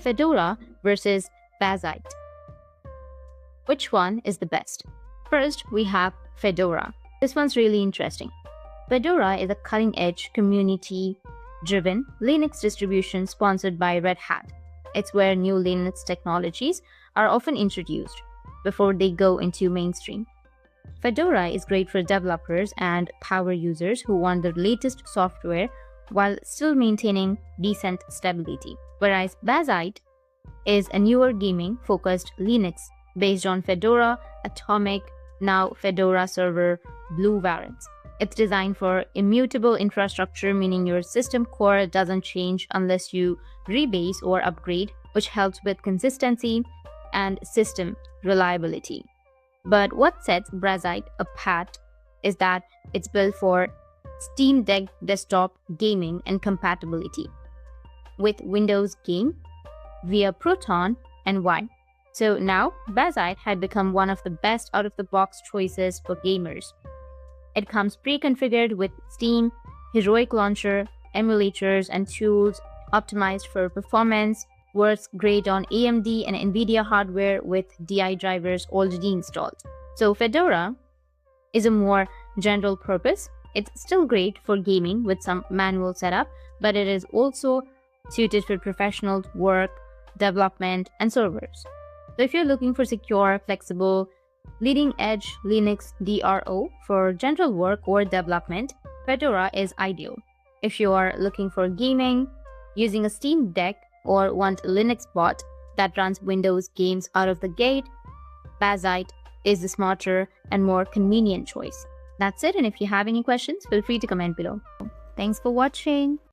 Fedora versus Bazzite. Which one is the best? First, we have Fedora. This one's really interesting. Fedora is a cutting-edge, community-driven Linux distribution sponsored by Red Hat. It's where new Linux technologies are often introduced before they go into mainstream. Fedora is great for developers and power users who want the latest software while still maintaining decent stability. Whereas Bazzite is a newer gaming-focused Linux based on Fedora, Atomic, now Fedora Server, Blue variants. It's designed for immutable infrastructure, meaning your system core doesn't change unless you rebase or upgrade, which helps with consistency and system reliability. But what sets Bazzite apart is that it's built for Steam Deck desktop gaming and compatibility with Windows Game via Proton and Wine. So now, Bazzite had become one of the best out-of-the-box choices for gamers. It comes pre-configured with Steam, Heroic Launcher, emulators, and tools optimized for performance, works great on AMD and Nvidia hardware with DI drivers already installed. So Fedora is a more general purpose. It's still great for gaming with some manual setup, but it is also suited for professional work, development, and servers. So if you're looking for secure, flexible, leading-edge Linux DRO for general work or development, Fedora is ideal. If you are looking for gaming, using a Steam Deck, or want a Linux bot that runs Windows games out of the gate, Bazzite is the smarter and more convenient choice. That's it, and if you have any questions, feel free to comment below. Thanks for watching.